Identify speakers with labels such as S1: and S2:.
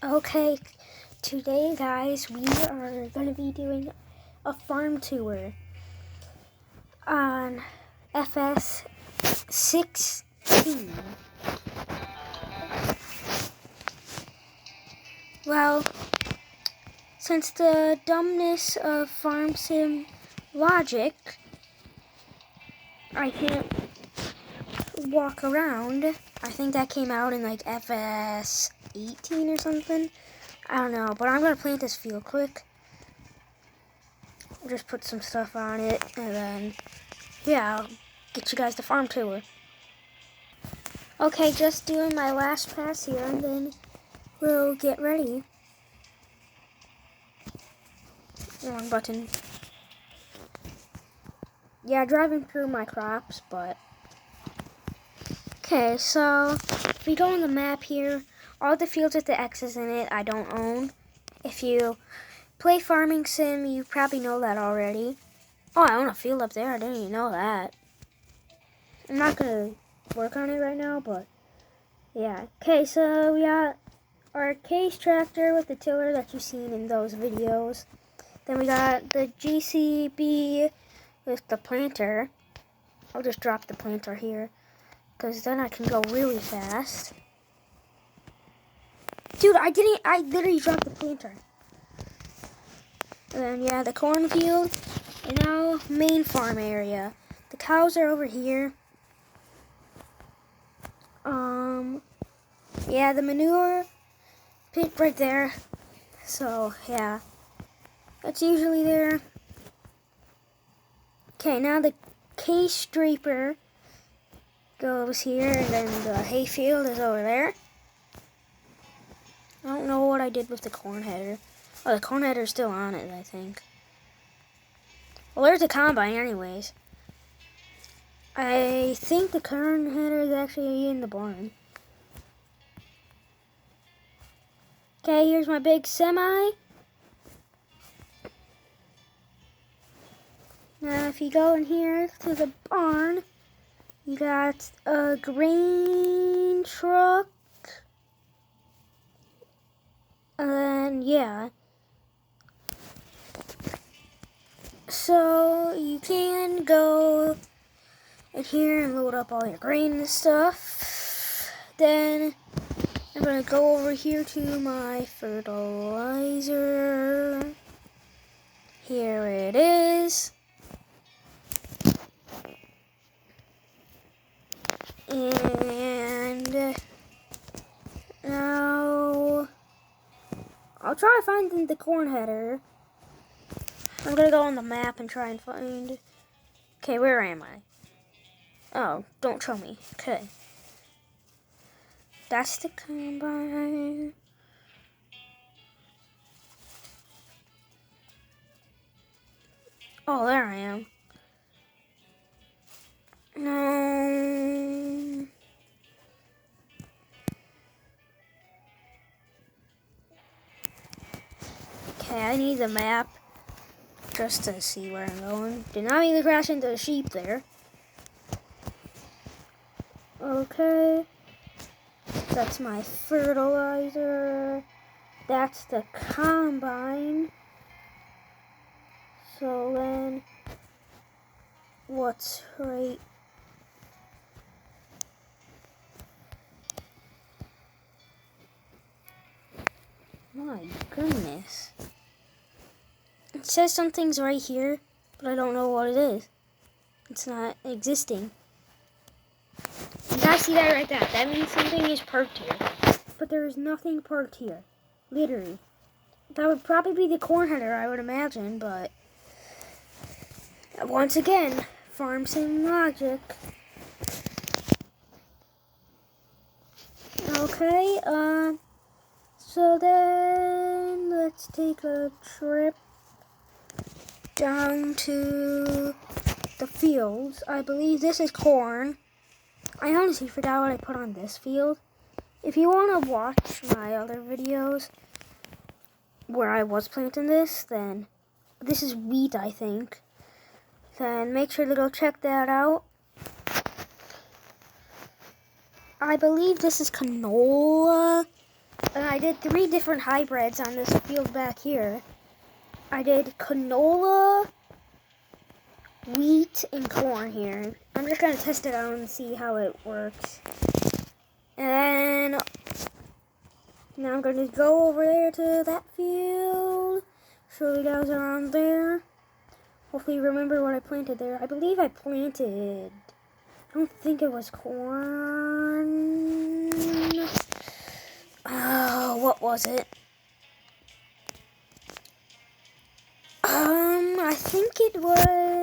S1: Okay, today guys, we are going to be doing a farm tour on FS 16. Well, since the dumbness of farm sim logic, I can't walk around. I think that came out in like FS 18 or something. I don't know, but I'm going to plant this field quick. Just put some stuff on it, and then, yeah, I'll get you guys the farm tour. Okay, just doing my last pass here, and then we'll get ready. Wrong button. Yeah, driving through my crops, but... Okay, so, if we go on the map here, all the fields with the X's in it, I don't own. If you play Farming Sim, you probably know that already. Oh, I own a field up there, I didn't even know that. I'm not gonna work on it right now, but yeah. Okay, so we got our Case tractor with the tiller that you've seen in those videos. Then we got the GCB with the planter. I'll just drop the planter here, because then I can go really fast. Dude, I literally dropped the planter. And then, yeah, the cornfield, and now main farm area. The cows are over here. Yeah, the manure pit right there. So, yeah, that's usually there. Okay, now the Case draper goes here, and then the hayfield is over there. I don't know what I did with the corn header. Oh, the corn header's still on it, I think. Well, there's the combine anyways. I think the corn header is actually in the barn. Okay, here's my big semi. Now, if you go in here to the barn, you got a grain truck. And then, yeah. So, you can go in here and load up all your grain and stuff. Then, I'm going to go over here to my fertilizer. Here it is. And now I'll try to find the corn header. I'm going to go on the map and try and find... Okay, where am I? Oh, don't show me. Okay. That's the combine. Oh, there I am. No. Okay, I need the map just to see where I'm going. Did not mean to crash into the sheep there. Okay. That's my fertilizer. That's the combine. So then, what's right? My goodness. It says something's right here, but I don't know what it is. It's not existing. You guys see that right there? That means something is parked here. But there is nothing parked here. Literally. That would probably be the corn header, I would imagine, but... Once again, farm sim logic. Okay, so then let's take a trip down to the fields. I believe this is corn. I honestly forgot what I put on this field. If you want to watch my other videos where I was planting this, then this is wheat, I think. Then make sure to go check that out. I believe this is canola. I did 3 different hybrids on this field back here. I did canola, wheat, and corn here. I'm just going to test it out and see how it works. And then now I'm going to go over there to that field, show you guys around there. Hopefully you remember what I planted there. I believe I planted, I don't think it was corn. Oh, what was it? I think it was